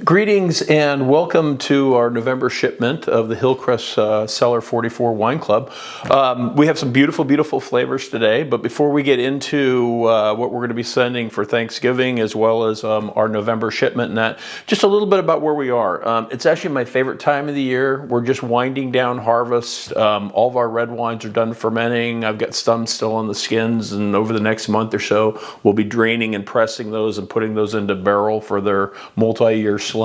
Greetings and welcome to our November shipment of the HillCrest Cellar 44 Wine Club. We have some beautiful, beautiful flavors today, but before we get into what we're going to be sending for Thanksgiving as well as our November shipment and that, just a little bit about where we are. It's actually my favorite time of the year. We're just winding down harvest. All of our red wines are done fermenting. I've got some still on the skins, and over the next month or so, we'll be draining and pressing those and putting those into barrel for their multi-year slumber.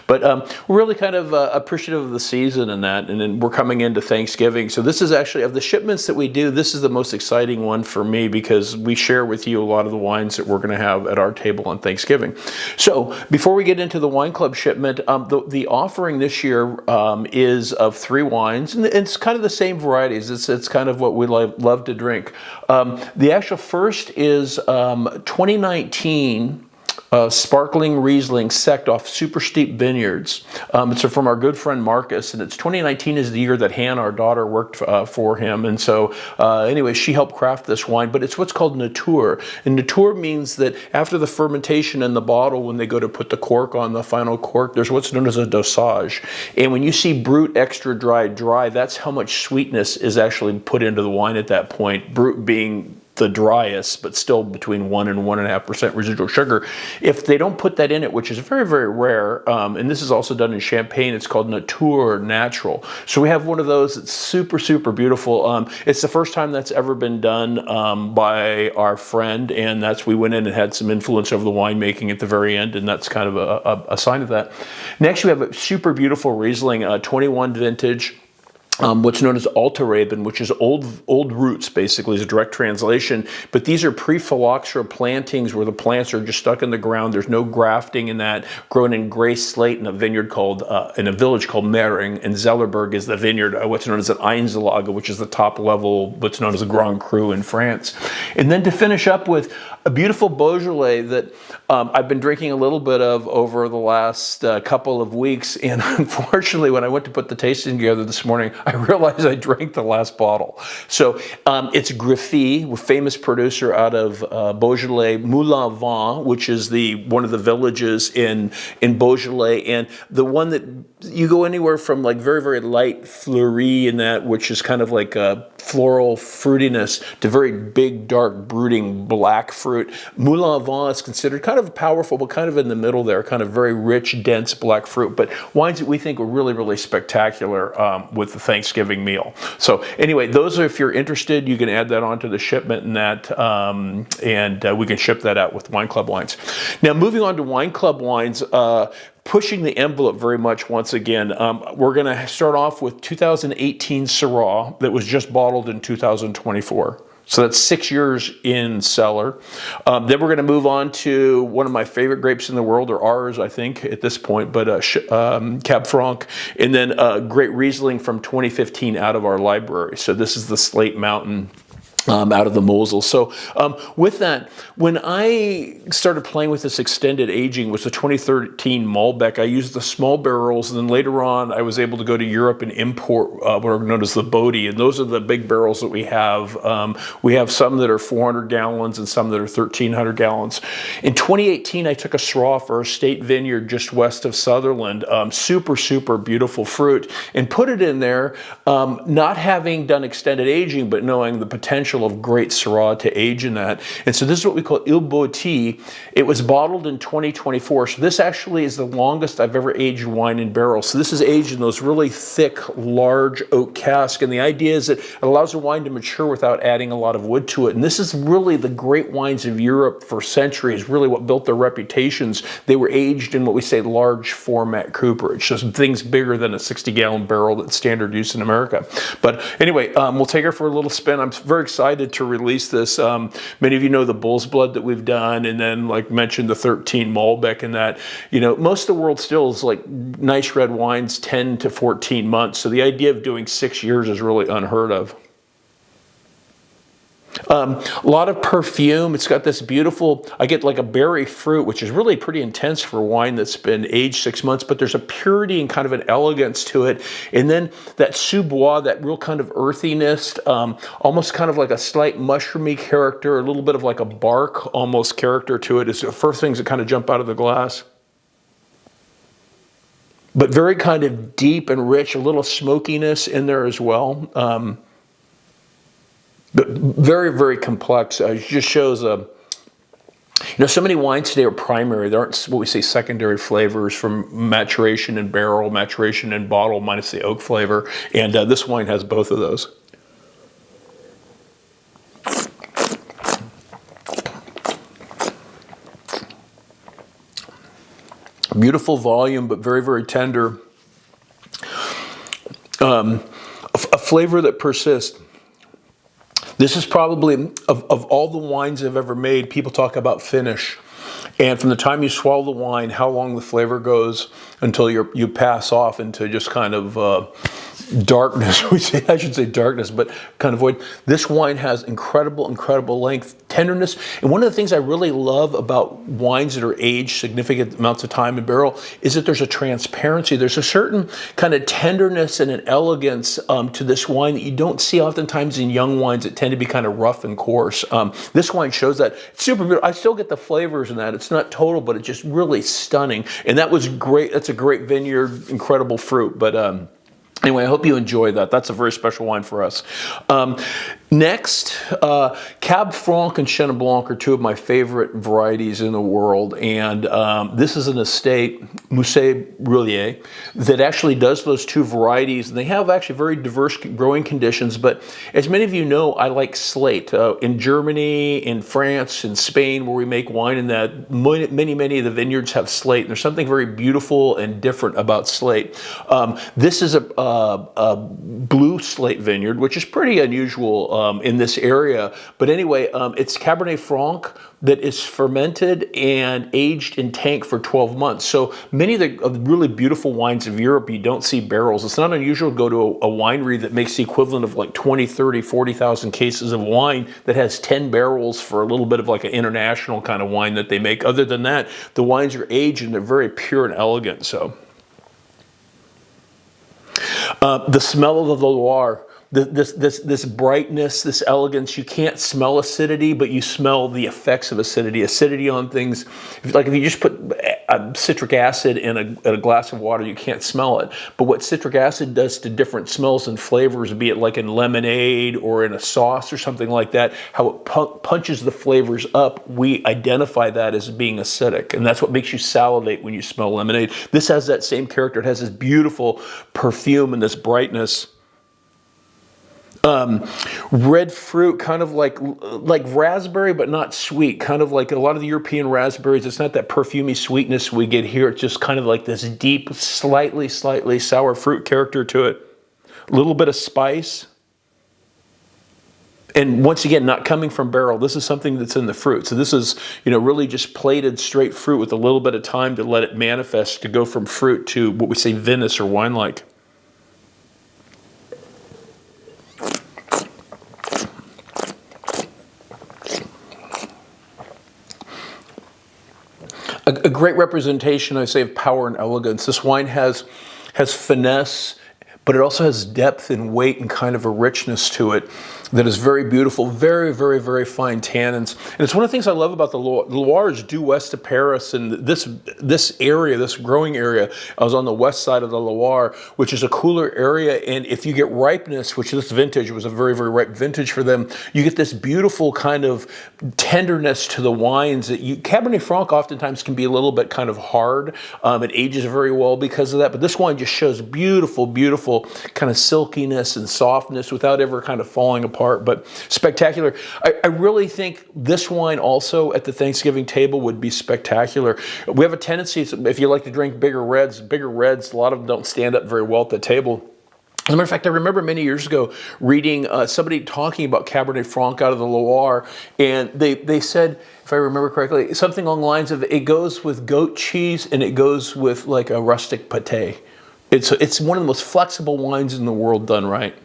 But we're really kind of appreciative of the season and that, and then we're coming into Thanksgiving. So this is actually, of the shipments that we do, this is the most exciting one for me because we share with you a lot of the wines that we're going to have at our table on Thanksgiving. So before we get into the wine club shipment, the offering this year is of 3 wines, and it's kind of the same varieties. It's kind of what we love to drink. The actual first is 2019 sparkling Riesling Sekt off Super Steep Vineyards. It's from our good friend Marcus, and it's 2019 is the year that Hannah, our daughter, worked for him. And so anyway, she helped craft this wine, but it's what's called nature. And nature means that after the fermentation in the bottle, when they go to put the cork on the final cork, there's what's known as a dosage. And when you see brut, extra dry, dry, that's how much sweetness is actually put into the wine at that point. Brut being the driest, but still between 1 and 1.5% residual sugar. If they don't put that in it, which is very, very rare, and this is also done in Champagne, it's called Nature Natural. So we have one of those that's super, super beautiful. It's the first time that's ever been done by our friend, and we went in and had some influence over the winemaking at the very end, and that's kind of a sign of that. Next, we have a super beautiful Riesling, 21 vintage. What's known as Alte Reben, which is old roots, basically, is a direct translation. But these are pre-phylloxera plantings where the plants are just stuck in the ground. There's no grafting in that. Grown in gray slate in a vineyard called, in a village called Mering, and Zellerberg is the vineyard, what's known as an Einzellage, which is the top level, what's known as a Grand Cru in France. And then to finish up with a beautiful Beaujolais that I've been drinking a little bit of over the last couple of weeks. And unfortunately, when I went to put the tasting together this morning, I realized I drank the last bottle. So it's Gryphee, a famous producer out of Beaujolais, Moulin A Vent, which is one of the villages in Beaujolais, and the one that you go anywhere from like very, very light fleurie in that, which is kind of like a floral fruitiness, to very big, dark, brooding black fruit. Moulin A Vent is considered kind of powerful, but kind of in the middle there, kind of very rich, dense black fruit, but wines that we think are really, really spectacular with the Thanksgiving meal. So anyway, those are, if you're interested, you can add that onto the shipment and that, and we can ship that out with Wine Club wines. Now, moving on to Wine Club wines, pushing the envelope very much once again. We're going to start off with 2018 Syrah that was just bottled in 2024. So that's 6 years in cellar. Then we're going to move on to one of my favorite grapes in the world, or ours, I think, at this point, but Cab Franc, and then great Riesling from 2015 out of our library. So this is the Slate Mountain out of the Mosel. So with that, when I started playing with this extended aging, was the 2013 Malbec. I used the small barrels, and then later on I was able to go to Europe and import what are known as the BOTTI, and those are the big barrels that we have. We have some that are 400 gallons and some that are 1,300 gallons. In 2018, I took a Syrah for a state vineyard just west of Sutherland, super, super beautiful fruit, and put it in there, not having done extended aging, but knowing the potential of great Syrah to age in that. And so this is what we call BOTTI. It was bottled in 2024. So this actually is the longest I've ever aged wine in barrels. So this is aged in those really thick, large oak casks. And the idea is that it allows the wine to mature without adding a lot of wood to it. And this is really the great wines of Europe for centuries, really what built their reputations. They were aged in what we say large format cooperage. So some things bigger than a 60-gallon barrel that's standard use in America. But anyway, we'll take her for a little spin. I'm very excited to release this. Many of you know the Bull's Blood that we've done, and then like mentioned the 13 Malbec and that. You know, most of the world still is like nice red wines 10 to 14 months. So the idea of doing 6 years is really unheard of. A lot of perfume. It's got this beautiful, I get like a berry fruit, which is really pretty intense for wine that's been aged 6 months, but there's a purity and kind of an elegance to it. And then that sous-bois, that real kind of earthiness, almost kind of like a slight mushroomy character, a little bit of like a bark almost character to it is the first things that kind of jump out of the glass. but very kind of deep and rich, a little smokiness in there as well. But very, very complex. It just shows a, so many wines today are primary. There aren't what we say secondary flavors from maturation in barrel, maturation in bottle, minus the oak flavor. And this wine has both of those. Beautiful volume, but very, very tender. A flavor that persists. This is probably, of all the wines I've ever made, people talk about finish. And from the time you swallow the wine, how long the flavor goes until you pass off into just kind of darkness. I should say darkness, but kind of void. This wine has incredible, incredible length, tenderness. And one of the things I really love about wines that are aged significant amounts of time in barrel is that there's a transparency. There's a certain kind of tenderness and an elegance to this wine that you don't see oftentimes in young wines that tend to be kind of rough and coarse. This wine shows that. It's super beautiful. I still get the flavors in that. It's not total, but it's just really stunning. And that was great. That's a great vineyard, incredible fruit. But anyway, I hope you enjoy that. That's a very special wine for us. Next, Cab Franc and Chenin Blanc are two of my favorite varieties in the world. And this is an estate, Musset Rollier, that actually does those two varieties. And they have actually very diverse growing conditions. But as many of you know, I like slate. In Germany, in France, in Spain, where we make wine, and that many of the vineyards have slate. And there's something very beautiful and different about slate. This is a blue slate vineyard, which is pretty unusual in this area. But anyway, it's Cabernet Franc that is fermented and aged in tank for 12 months. So many of the really beautiful wines of Europe, you don't see barrels. It's not unusual to go to a winery that makes the equivalent of like 20, 30, 40,000 cases of wine that has 10 barrels for a little bit of like an international kind of wine that they make. Other than that, the wines are aged and they're very pure and elegant. So the smell of the Loire, this brightness, this elegance. You can't smell acidity, but you smell the effects of acidity. Acidity on things, like if you just put citric acid in a glass of water, you can't smell it. But what citric acid does to different smells and flavors, be it like in lemonade or in a sauce or something like that, how it punches the flavors up, we identify that as being acidic. And that's what makes you salivate when you smell lemonade. This has that same character. It has this beautiful perfume and this brightness. Red fruit, kind of like raspberry, but not sweet. Kind of like a lot of the European raspberries. It's not that perfumey sweetness we get here. It's just kind of like this deep, slightly sour fruit character to it. A little bit of spice. And once again, not coming from barrel. This is something that's in the fruit. So this is, really just plated straight fruit with a little bit of time to let it manifest, to go from fruit to what we say vinous or wine-like. A great representation, I say, of power and elegance. This wine has finesse, but it also has depth and weight and kind of a richness to it that is very beautiful, very, very, very fine tannins. And it's one of the things I love about the Loire. The Loire is due west of Paris, and this area, this growing area, I was on the west side of the Loire, which is a cooler area. And if you get ripeness, which this vintage was a very, very ripe vintage for them, you get this beautiful kind of tenderness to the wines that Cabernet Franc oftentimes can be a little bit kind of hard. It ages very well because of that. But this wine just shows beautiful, beautiful kind of silkiness and softness without ever kind of falling apart. But spectacular. I really think this wine also at the Thanksgiving table would be spectacular. We have a tendency, if you like to drink bigger reds, a lot of them don't stand up very well at the table. As a matter of fact, I remember many years ago reading somebody talking about Cabernet Franc out of the Loire, and they said, if I remember correctly, something along the lines of it goes with goat cheese and it goes with like a rustic pâté. It's one of the most flexible wines in the world done right.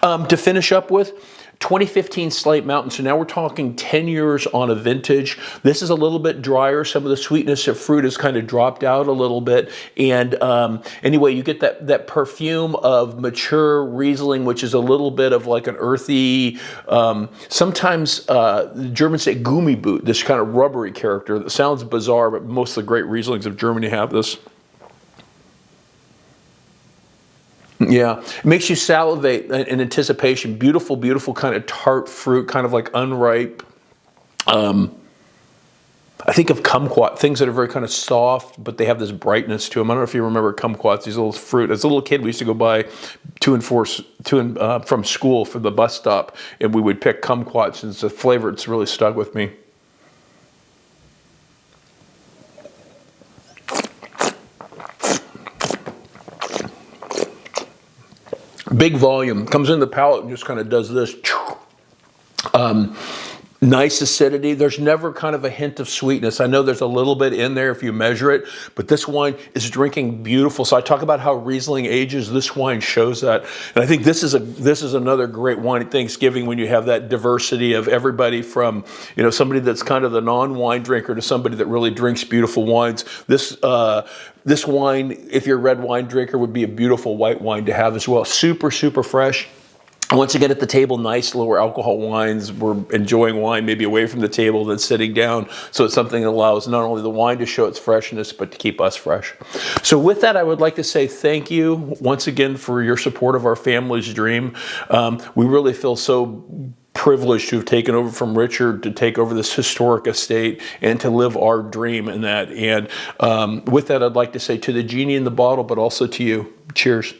To finish up with, 2015 Slate Mountain. So now we're talking 10 years on a vintage. This is a little bit drier. Some of the sweetness of fruit has kind of dropped out a little bit. And anyway, you get that perfume of mature Riesling, which is a little bit of like an earthy, sometimes the Germans say Gummiboot, this kind of rubbery character. That sounds bizarre, but most of the great Rieslings of Germany have this. Yeah, it makes you salivate in anticipation. Beautiful, beautiful kind of tart fruit, kind of like unripe. I think of kumquat, things that are very kind of soft, but they have this brightness to them. I don't know if you remember kumquats, these little fruit. As a little kid, we used to go by from school for the bus stop, and we would pick kumquats, and it's a flavor that's really stuck with me. Big volume, comes in the palate and just kind of does this. Nice acidity. There's never kind of a hint of sweetness. I know there's a little bit in there if you measure it, but this wine is drinking beautiful. So I talk about how Riesling ages. This wine shows that. And I think this is another great wine at Thanksgiving when you have that diversity of everybody from, you know, somebody that's kind of the non-wine drinker to somebody that really drinks beautiful wines. This wine, if you're a red wine drinker, would be a beautiful white wine to have as well. Super, super fresh. Once again, at the table, nice lower alcohol wines. We're enjoying wine maybe away from the table than sitting down. So it's something that allows not only the wine to show its freshness, but to keep us fresh. So with that, I would like to say thank you once again for your support of our family's dream. We really feel so privileged to have taken over from Richard, to take over this historic estate and to live our dream in that. And with that, I'd like to say to the genie in the bottle, but also to you, cheers.